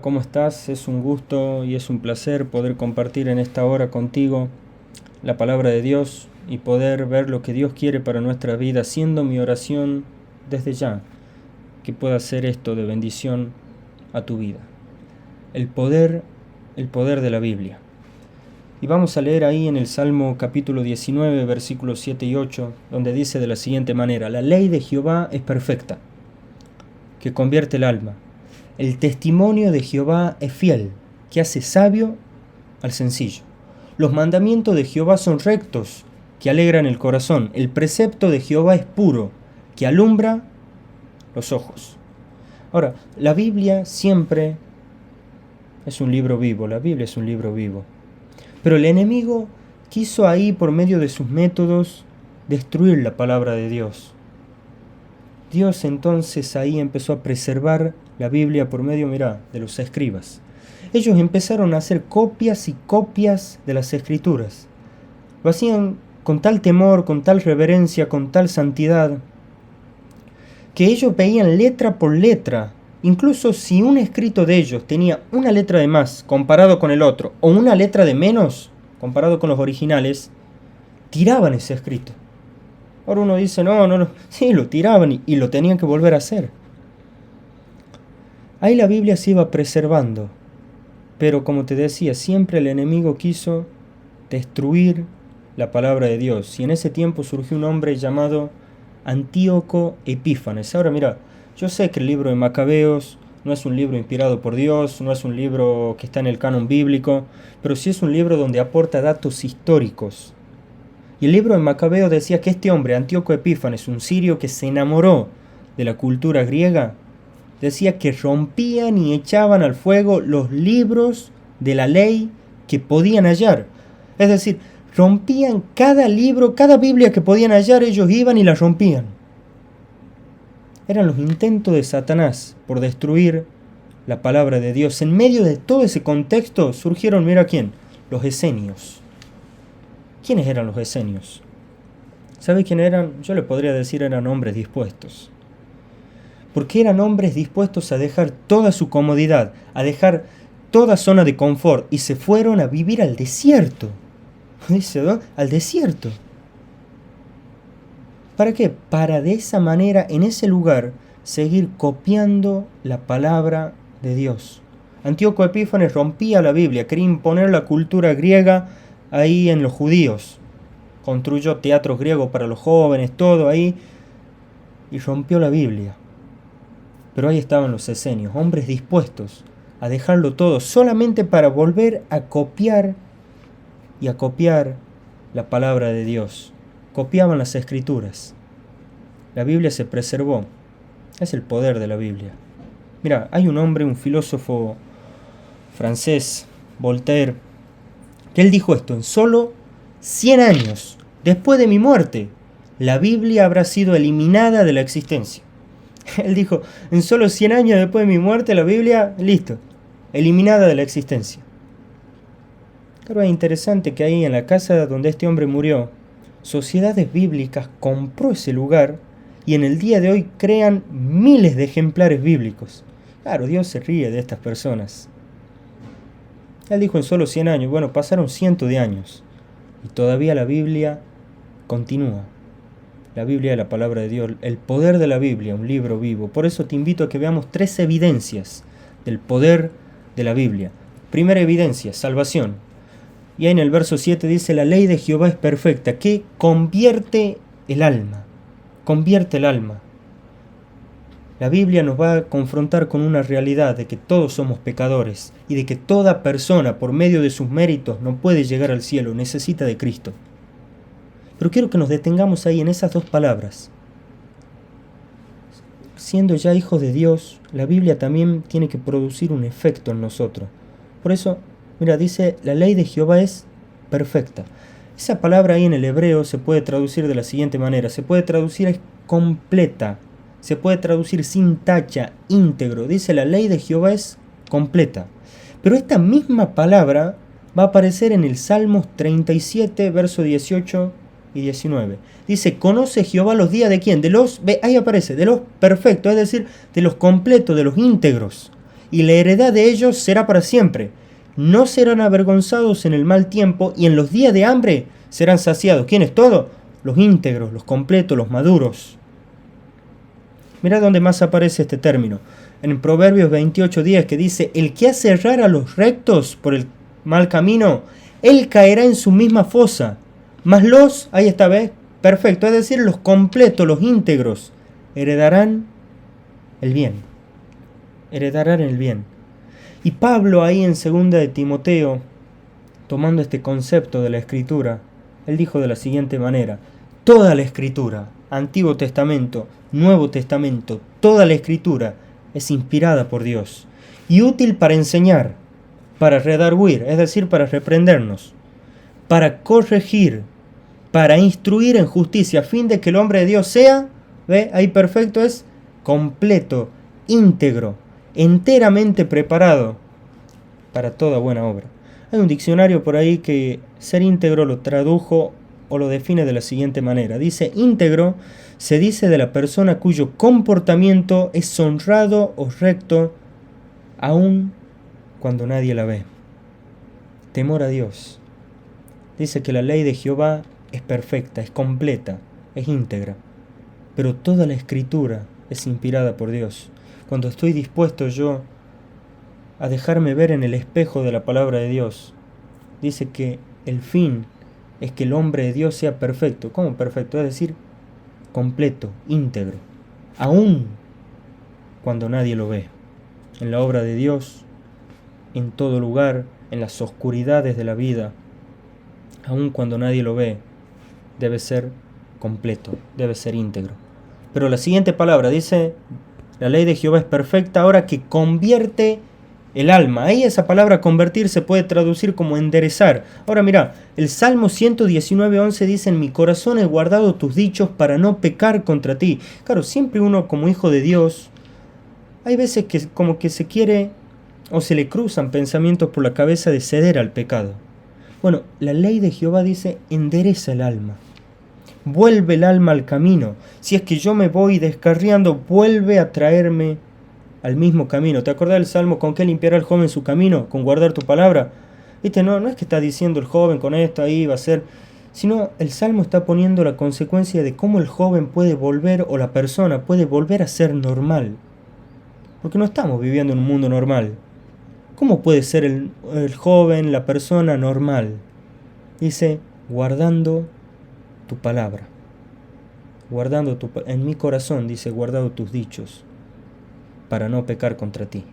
¿cómo estás? Es un gusto y es un placer poder compartir en esta hora contigo la palabra de Dios y poder ver lo que Dios quiere para nuestra vida, siendo mi oración desde ya que pueda ser esto de bendición a tu vida. El poder de la Biblia. Y vamos a leer ahí en el Salmo capítulo 19, versículos 7 y 8, donde dice de la siguiente manera: la ley de Jehová es perfecta, que convierte el alma. El testimonio de Jehová es fiel, que hace sabio al sencillo. Los mandamientos de Jehová son rectos, que alegran el corazón. El precepto de Jehová es puro, que alumbra los ojos. Ahora, la Biblia siempre es un libro vivo, la Biblia es un libro vivo. Pero el enemigo quiso ahí, por medio de sus métodos, destruir la palabra de Dios. Dios entonces ahí empezó a preservar la Biblia por medio, de los escribas. Ellos empezaron a hacer copias y copias de las escrituras. Lo hacían con tal temor, con tal reverencia, con tal santidad, que ellos veían letra por letra. Incluso si un escrito de ellos tenía una letra de más comparado con el otro, o una letra de menos comparado con los originales, tiraban ese escrito. Ahora uno dice, no, sí, lo tiraban y lo tenían que volver a hacer. Ahí la Biblia se iba preservando, pero como te decía, siempre el enemigo quiso destruir la palabra de Dios. Y en ese tiempo surgió un hombre llamado Antíoco Epífanes. Ahora yo sé que el libro de Macabeos no es un libro inspirado por Dios, no es un libro que está en el canon bíblico, pero sí es un libro donde aporta datos históricos. Y el libro de Macabeo decía que este hombre, Antíoco Epífanes, un sirio que se enamoró de la cultura griega, decía que rompían y echaban al fuego los libros de la ley que podían hallar. Es decir, rompían cada libro, cada Biblia que podían hallar, ellos iban y la rompían. Eran los intentos de Satanás por destruir la palabra de Dios. En medio de todo ese contexto surgieron, ¿quién? Los esenios. ¿Quiénes eran los esenios? ¿Sabe quién eran? Yo le podría decir eran hombres dispuestos. Porque eran hombres dispuestos a dejar toda su comodidad, a dejar toda zona de confort y se fueron a vivir al desierto. Dice, ¿no? Al desierto. ¿Para qué? Para de esa manera, en ese lugar, seguir copiando la palabra de Dios. Antíoco Epífanes rompía la Biblia, quería imponer la cultura griega ahí en los judíos. Construyó teatros griegos para los jóvenes, todo ahí, y rompió la Biblia. Pero ahí estaban los esenios, hombres dispuestos a dejarlo todo solamente para volver a copiar y a copiar la palabra de Dios. Copiaban las escrituras. La Biblia se preservó. Es el poder de la Biblia. Hay un hombre, un filósofo francés, Voltaire, que él dijo esto: en solo 100 años después de mi muerte, la Biblia habrá sido eliminada de la existencia. Él dijo, en solo 100 años después de mi muerte, la Biblia, listo, eliminada de la existencia. Claro, es interesante que ahí en la casa donde este hombre murió, Sociedades Bíblicas compró ese lugar y en el día de hoy crean miles de ejemplares bíblicos. Claro, Dios se ríe de estas personas. Él dijo en solo 100 años, pasaron cientos de años y todavía la Biblia continúa. La Biblia es la palabra de Dios, el poder de la Biblia, un libro vivo. Por eso te invito a que veamos 3 evidencias del poder de la Biblia. Primera evidencia, salvación. Y ahí en el verso 7 dice, la ley de Jehová es perfecta, que convierte el alma. Convierte el alma. La Biblia nos va a confrontar con una realidad de que todos somos pecadores y de que toda persona, por medio de sus méritos, no puede llegar al cielo, necesita de Cristo. Pero quiero que nos detengamos ahí en esas 2 palabras. Siendo ya hijos de Dios, la Biblia también tiene que producir un efecto en nosotros. Por eso, dice, la ley de Jehová es perfecta. Esa palabra ahí en el hebreo se puede traducir de la siguiente manera. Se puede traducir es completa. Se puede traducir sin tacha, íntegro. Dice, la ley de Jehová es completa. Pero esta misma palabra va a aparecer en el Salmos 37, verso 18 y 19. Dice, conoce Jehová los días de quién, ahí aparece, de los perfectos, es decir, de los completos, de los íntegros. y la heredad de ellos será para siempre. No serán avergonzados en el mal tiempo, y en los días de hambre serán saciados. ¿Quiénes todos? Los íntegros, los completos, los maduros. Mirá dónde más aparece este término. En Proverbios 28:10, que dice: el que hace errar a los rectos por el mal camino, él caerá en su misma fosa. Mas los, ahí está, ¿ves? Perfecto, es decir, los completos, los íntegros, heredarán el bien. Heredarán el bien. Y Pablo ahí en 2 de Timoteo, tomando este concepto de la Escritura, él dijo de la siguiente manera: toda la Escritura, Antiguo Testamento, Nuevo Testamento, toda la Escritura es inspirada por Dios y útil para enseñar, para redarguir, es decir, para reprendernos, para corregir, para instruir en justicia, a fin de que el hombre de Dios sea, ¿ve? Ahí perfecto, es completo, íntegro, enteramente preparado para toda buena obra. Hay un diccionario por ahí que ser íntegro lo tradujo o lo define de la siguiente manera. Dice: íntegro se dice de la persona cuyo comportamiento es honrado o recto, aun cuando nadie la ve. Temor a Dios. Dice que la ley de Jehová es perfecta, es completa, es íntegra. Pero toda la Escritura es inspirada por Dios. Cuando estoy dispuesto yo a dejarme ver en el espejo de la palabra de Dios, dice que el fin es que el hombre de Dios sea perfecto. ¿Cómo perfecto? Es decir, completo, íntegro, aun cuando nadie lo ve. En la obra de Dios, en todo lugar, en las oscuridades de la vida, aun cuando nadie lo ve, debe ser completo, debe ser íntegro. Pero la siguiente palabra dice: la ley de Jehová es perfecta, ahora que convierte el alma. Ahí esa palabra convertir se puede traducir como enderezar. Ahora mira, el Salmo 119:11 dice: en mi corazón he guardado tus dichos para no pecar contra ti. Claro, siempre uno como hijo de Dios, hay veces que como que se quiere o se le cruzan pensamientos por la cabeza de ceder al pecado. Bueno, la ley de Jehová dice: endereza el alma. Vuelve el alma al camino. Si es que yo me voy descarriando, vuelve a traerme al mismo camino. ¿Te acordás del Salmo? ¿Con qué limpiará el joven su camino? Con guardar tu palabra. ¿Viste? No es que está diciendo el joven con esto ahí va a ser, sino el Salmo está poniendo la consecuencia de cómo el joven puede volver, o la persona puede volver a ser normal. Porque no estamos viviendo en un mundo normal. ¿Cómo puede ser el joven, la persona normal? Dice: guardando tu palabra. En mi corazón, dice, guardado tus dichos, para no pecar contra ti.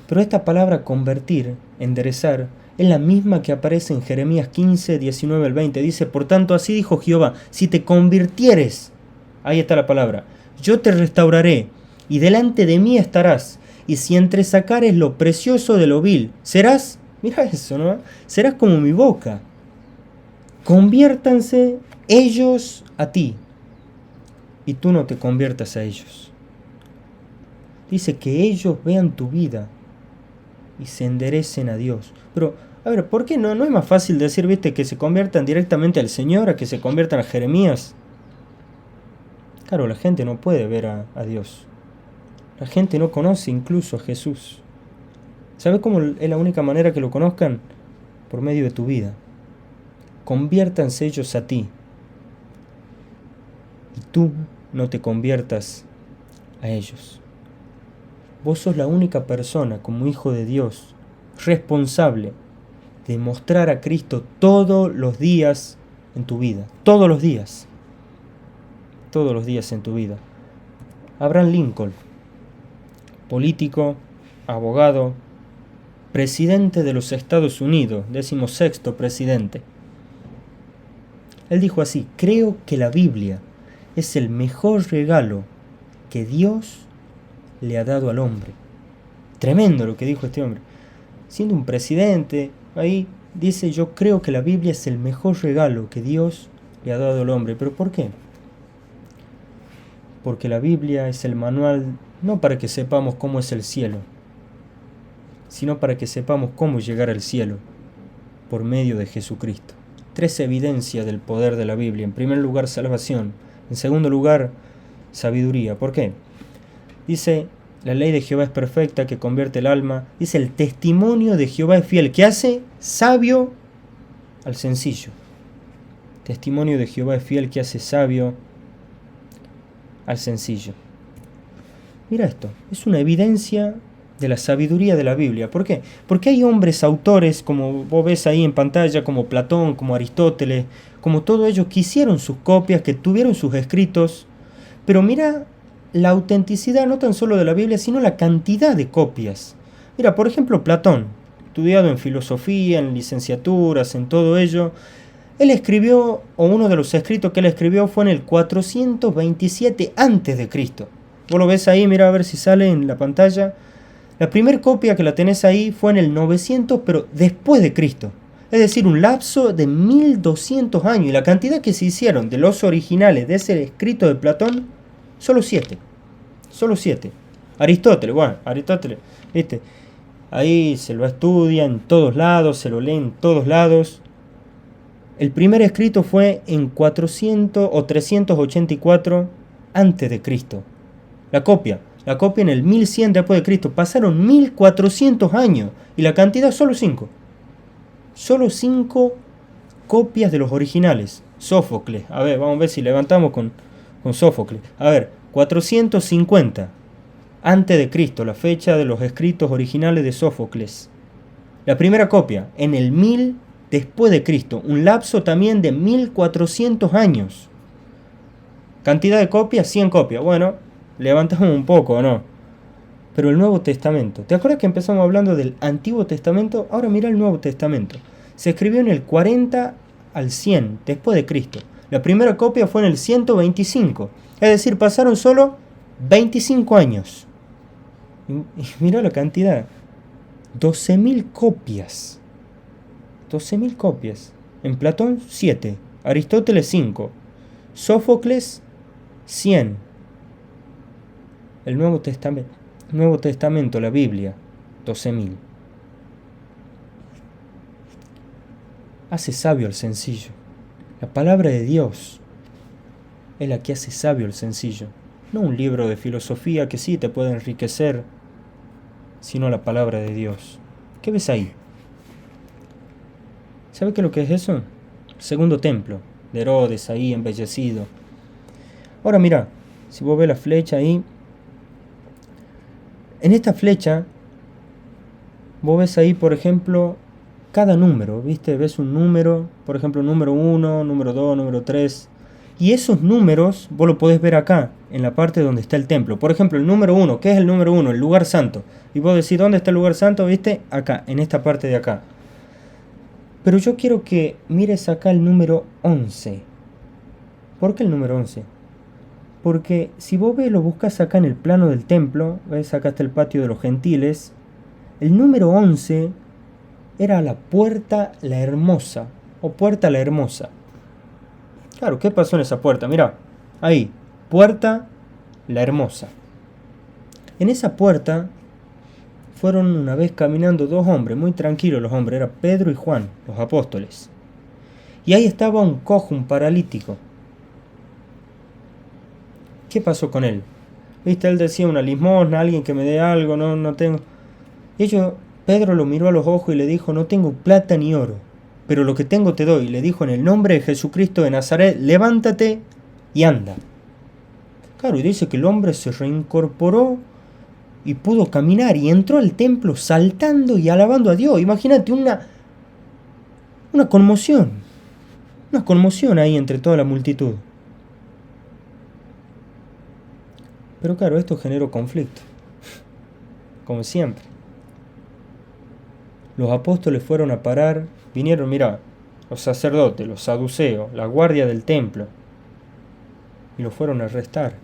Pero esta palabra convertir, enderezar, es la misma que aparece en Jeremías 15, 19 al 20. Dice: por tanto, así dijo Jehová: si te convirtieres, ahí está la palabra, yo te restauraré, y delante de mí estarás, y si entresacares lo precioso de lo vil, serás, mira eso, ¿no? Serás como mi boca. Conviértanse ellos a ti, y tú no te conviertas a ellos. Dice que ellos vean tu vida y se enderecen a Dios. Pero, a ver, ¿por qué no es más fácil decir, viste, que se conviertan directamente al Señor a que se conviertan a Jeremías? Claro, la gente no puede ver a Dios. La gente no conoce incluso a Jesús. ¿Sabes cómo es la única manera que lo conozcan? Por medio de tu vida. Conviértanse ellos a ti, y tú no te conviertas a ellos. Vos sos la única persona como hijo de Dios responsable de mostrar a Cristo todos los días en tu vida. Todos los días. Todos los días en tu vida. Abraham Lincoln, político, abogado, presidente de los Estados Unidos, 16º presidente. Él dijo así: creo que la Biblia es el mejor regalo que Dios le ha dado al hombre. Tremendo lo que dijo este hombre. Siendo un presidente, ahí dice: yo creo que la Biblia es el mejor regalo que Dios le ha dado al hombre. ¿Pero por qué? Porque la Biblia es el manual, no para que sepamos cómo es el cielo, sino para que sepamos cómo llegar al cielo por medio de Jesucristo. 3 evidencias del poder de la Biblia. En primer lugar, salvación. En segundo lugar, sabiduría. ¿Por qué? Dice: La ley de Jehová es perfecta, que convierte el alma. Dice, el testimonio de Jehová es fiel, que hace sabio al sencillo. Testimonio de Jehová es fiel, que hace sabio al sencillo. Mira esto, es una evidencia de la sabiduría de la Biblia. ¿Por qué? Porque hay hombres, autores, como vos ves ahí en pantalla, como Platón, como Aristóteles, como todos ellos que hicieron sus copias, que tuvieron sus escritos. Pero mira la autenticidad no tan solo de la Biblia, sino la cantidad de copias. Mira, por ejemplo, Platón, estudiado en filosofía, en licenciaturas, en todo ello, él escribió, o uno de los escritos que él escribió fue en el 427 a.C. Vos lo ves ahí, mira a ver si sale en la pantalla. La primera copia que la tenés ahí fue en el 900, pero después de Cristo. Es decir, un lapso de 1200 años. Y la cantidad que se hicieron de los originales de ese escrito de Platón, solo 7. Solo 7. Aristóteles, bueno, Aristóteles, ¿viste? Ahí se lo estudia en todos lados, se lo lee en todos lados. El primer escrito fue en 400 o 384 antes de Cristo. La copia en el 1100 después de Cristo. Pasaron 1400 años y la cantidad solo 5. Solo 5 copias de los originales. Sófocles, a ver, vamos a ver si levantamos con Sófocles. A ver, 450 antes de Cristo, la fecha de los escritos originales de Sófocles. La primera copia en el 1000 después de Cristo, un lapso también de 1400 años. Cantidad de copias, 100 copias. Bueno, levantamos un poco, ¿no? Pero el Nuevo Testamento, ¿te acuerdas que empezamos hablando del Antiguo Testamento? Ahora mira el Nuevo Testamento. Se escribió en el 40 al 100 después de Cristo. La primera copia fue en el 125. Es decir, pasaron solo 25 años. Y mira la cantidad. 12.000 copias. 12.000 copias. En Platón, 7. Aristóteles, 5. Sófocles, 100. El Nuevo Testamento, la Biblia, 12.000. Hace sabio al sencillo. La palabra de Dios es la que hace sabio al sencillo. No un libro de filosofía que sí te puede enriquecer, sino la palabra de Dios. ¿Qué ves ahí? ¿Sabes qué es lo que es eso? El segundo templo de Herodes ahí embellecido. Ahora mira, si vos ves la flecha ahí, en esta flecha vos ves ahí, por ejemplo, cada número, ¿viste? Ves un número, por ejemplo, número 1, número 2, número 3. Y esos números vos lo podés ver acá, en la parte donde está el templo. Por ejemplo, el número 1, ¿qué es el número 1? El lugar santo. Y vos decís, ¿dónde está el lugar santo? ¿Viste? Acá, en esta parte de acá. Pero yo quiero que mires acá el número 11. ¿Por qué el número 11? Porque si vos ves, lo buscas acá en el plano del templo, ves acá está el patio de los gentiles, el número 11 era la puerta la hermosa, o puerta la hermosa. Claro, ¿qué pasó en esa puerta? Mirá, ahí, puerta la hermosa. En esa puerta fueron una vez caminando dos hombres, muy tranquilos los hombres, eran Pedro y Juan, los apóstoles. Y ahí estaba un cojo, un paralítico. ¿Qué pasó con él? ¿Viste? Él decía una limosna, alguien que me dé algo, no tengo. Y Pedro lo miró a los ojos y le dijo, no tengo plata ni oro, pero lo que tengo te doy. Le dijo, en el nombre de Jesucristo de Nazaret, levántate y anda. Claro, y dice que el hombre se reincorporó y pudo caminar y entró al templo saltando y alabando a Dios. Imagínate una conmoción. Una conmoción ahí entre toda la multitud. Pero claro, esto generó conflicto, como siempre. Los apóstoles fueron a parar, vinieron, mirá, los sacerdotes, los saduceos, la guardia del templo, y los fueron a arrestar.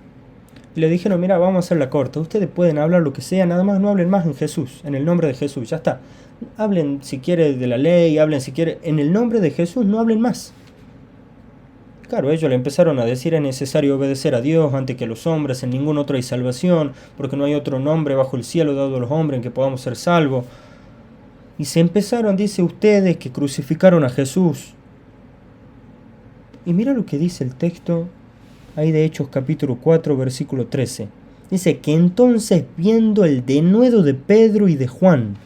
Y le dijeron, mirá, vamos a hacer la corte, ustedes pueden hablar lo que sea, nada más no hablen más en Jesús, en el nombre de Jesús, ya está. Hablen si quieren de la ley, hablen si quieren, en el nombre de Jesús no hablen más. Claro, ellos le empezaron a decir, es necesario obedecer a Dios antes que a los hombres, en ningún otro hay salvación, porque no hay otro nombre bajo el cielo dado a los hombres en que podamos ser salvos. Y se empezaron, dice, ustedes que crucificaron a Jesús. Y mira lo que dice el texto ahí de Hechos capítulo 4, versículo 13. Dice que entonces, viendo el denuedo de Pedro y de Juan,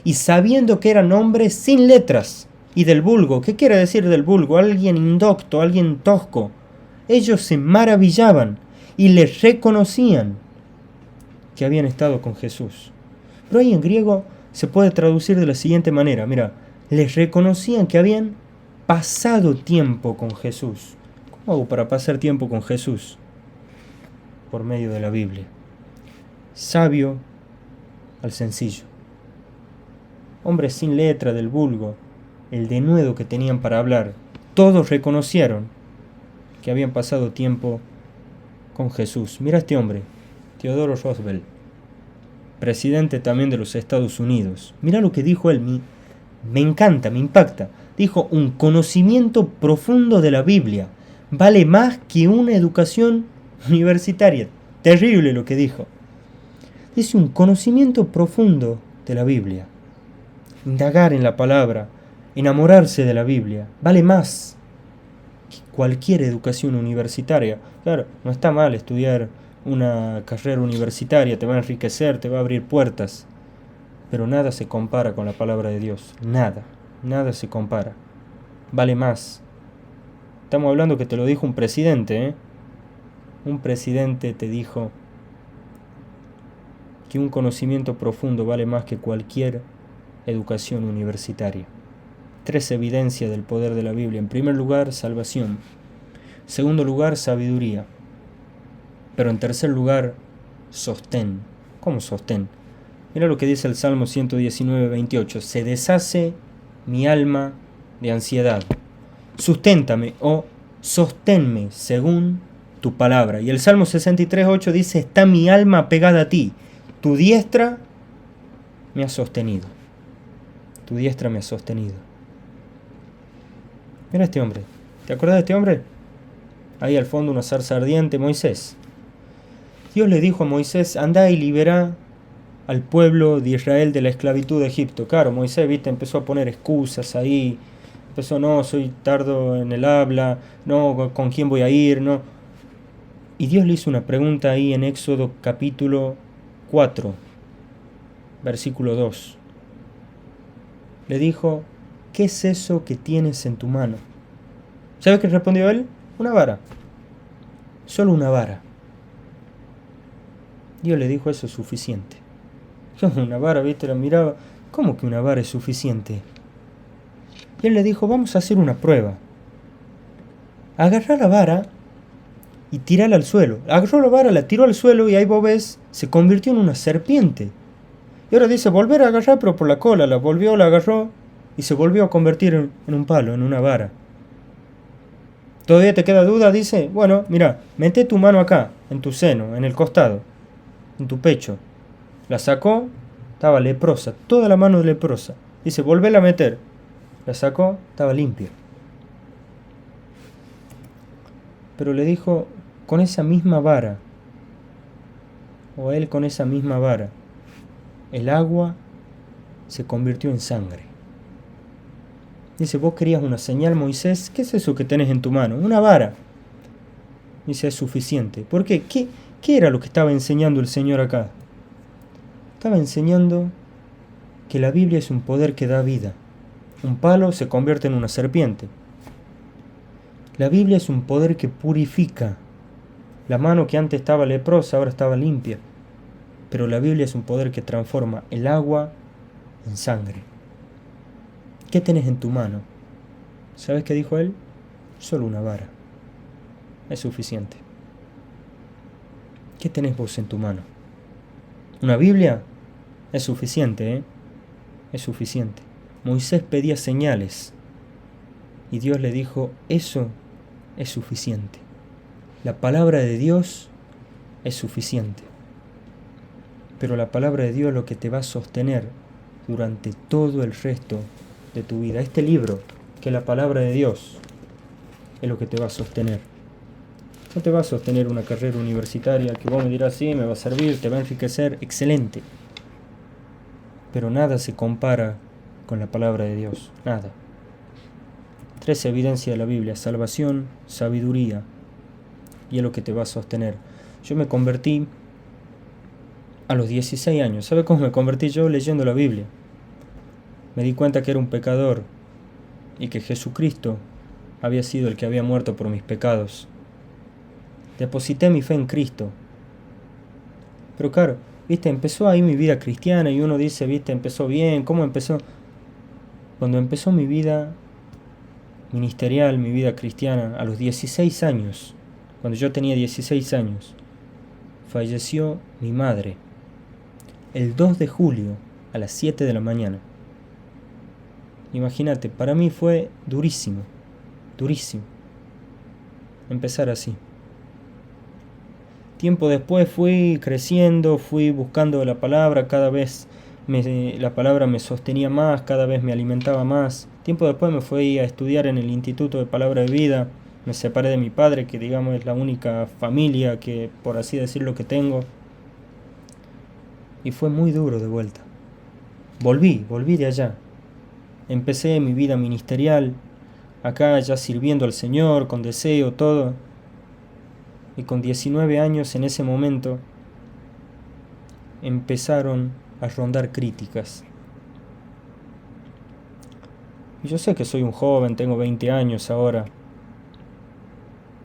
y sabiendo que eran hombres sin letras, y del vulgo, ¿qué quiere decir del vulgo? Alguien indocto, alguien tosco. Ellos se maravillaban y les reconocían que habían estado con Jesús. Pero ahí en griego se puede traducir de la siguiente manera, mira, les reconocían que habían pasado tiempo con Jesús. ¿Cómo hago para pasar tiempo con Jesús? Por medio de la Biblia. Sabio al sencillo. Hombres sin letra del vulgo, el denuedo que tenían para hablar, todos reconocieron que habían pasado tiempo con Jesús. Mira este hombre, Theodore Roosevelt, presidente también de los Estados Unidos. Mira lo que dijo él, me encanta, me impacta. Dijo, un conocimiento profundo de la Biblia vale más que una educación universitaria. Terrible lo que dijo. Dice, un conocimiento profundo de la Biblia. Indagar en la palabra, enamorarse de la Biblia, vale más que cualquier educación universitaria. Claro, no está mal estudiar una carrera universitaria, te va a enriquecer, te va a abrir puertas, pero nada se compara con la palabra de Dios. Nada se compara. Vale más. Estamos hablando que te lo dijo un presidente, ¿eh? Un presidente te dijo que un conocimiento profundo vale más que cualquier educación universitaria. 3 evidencias del poder de la Biblia. En primer lugar, salvación. En segundo lugar, sabiduría. Pero en tercer lugar, sostén. ¿Cómo sostén? Mira lo que dice el Salmo 119, 28. Se deshace mi alma de ansiedad. Susténtame o sosténme según tu palabra. Y el Salmo 63, 8 dice, está mi alma pegada a ti. Tu diestra me ha sostenido. Tu diestra me ha sostenido. Mira este hombre. ¿Te acuerdas de este hombre? Ahí al fondo una zarza ardiente, Moisés. Dios le dijo a Moisés, anda y libera al pueblo de Israel de la esclavitud de Egipto. Claro, Moisés, viste, empezó a poner excusas ahí. Empezó, no, soy tardo en el habla. No, ¿con quién voy a ir? No. Y Dios le hizo una pregunta ahí en Éxodo capítulo 4, versículo 2. Le dijo, ¿qué es eso que tienes en tu mano? ¿Sabes qué respondió él? Una vara. Solo una vara. Dios le dijo, eso es suficiente. Una vara, viste, la miraba. ¿Cómo que una vara es suficiente? Y él le dijo, vamos a hacer una prueba. Agarrá la vara y tirala al suelo. Agarró la vara, la tiró al suelo y ahí vos ves, se convirtió en una serpiente. Y ahora dice, volver a agarrar, pero por la cola. La volvió, la agarró y se volvió a convertir en un palo, en una vara. ¿Todavía te queda duda? Dice, bueno, mira, mete tu mano acá, en tu seno, en el costado, en tu pecho. La sacó, estaba leprosa, toda la mano leprosa. Dice, volvela a meter. La sacó, estaba limpia. Pero le dijo, con esa misma vara, o él con esa misma vara, el agua se convirtió en sangre. Dice, vos querías una señal, Moisés, ¿qué es eso que tenés en tu mano? Una vara. Dice, es suficiente. ¿Por qué? ¿Qué era lo que estaba enseñando el Señor acá? Estaba enseñando que la Biblia es un poder que da vida. Un palo se convierte en una serpiente. La Biblia es un poder que purifica. La mano que antes estaba leprosa ahora estaba limpia. Pero la Biblia es un poder que transforma el agua en sangre. ¿Qué tenés en tu mano? ¿Sabes qué dijo él? Solo una vara. Es suficiente. ¿Qué tenés vos en tu mano? ¿Una Biblia? Es suficiente, ¿eh? Es suficiente. Moisés pedía señales y Dios le dijo, eso es suficiente. La palabra de Dios es suficiente. Pero la palabra de Dios es lo que te va a sostener durante todo el resto de tu vida. Este libro, que es la palabra de Dios, es lo que te va a sostener. No te va a sostener una carrera universitaria que vos me dirás, sí, me va a servir, te va a enriquecer, excelente. Pero nada se compara con la palabra de Dios, nada. 3 evidencias de la Biblia, salvación, sabiduría, y es lo que te va a sostener. Yo me convertí a los 16 años. ¿Sabe cómo me convertí yo? Leyendo la Biblia. Me di cuenta que era un pecador y que Jesucristo había sido el que había muerto por mis pecados. Deposité mi fe en Cristo. Pero claro, viste, empezó ahí mi vida cristiana y uno dice, viste, empezó bien. ¿Cómo empezó? Cuando empezó mi vida ministerial, mi vida cristiana, a los 16 años, cuando yo tenía 16 años, falleció mi madre, el 2 de julio, a las 7 de la mañana. Imagínate, para mí fue durísimo, durísimo, empezar así. Tiempo después fui creciendo, fui buscando la palabra, cada vez la palabra me sostenía más, cada vez me alimentaba más. Tiempo después me fui a estudiar en el Instituto de Palabra de Vida, me separé de mi padre, que digamos es la única familia que, por así decirlo, que tengo. Y fue muy duro de vuelta. Volví de allá. Empecé mi vida ministerial, acá ya sirviendo al Señor, con deseo, todo. Y con 19 años en ese momento empezaron a rondar críticas. Y yo sé que soy un joven, tengo 20 años ahora.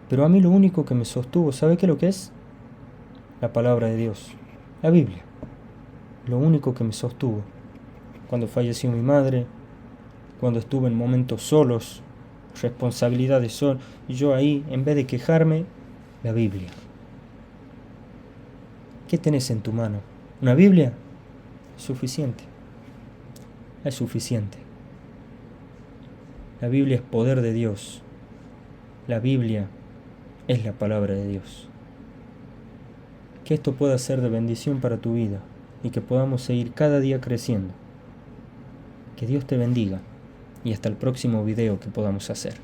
Pero a mí lo único que me sostuvo, ¿sabe qué es lo que es? La palabra de Dios, la Biblia. Lo único que me sostuvo. Cuando falleció mi madre, cuando estuve en momentos solos, responsabilidades solas, y yo ahí, en vez de quejarme, la Biblia. ¿Qué tenés en tu mano? ¿Una Biblia? Suficiente. Es suficiente. La Biblia es poder de Dios. La Biblia es la palabra de Dios. Que esto pueda ser de bendición para tu vida y que podamos seguir cada día creciendo. Que Dios te bendiga y hasta el próximo video que podamos hacer.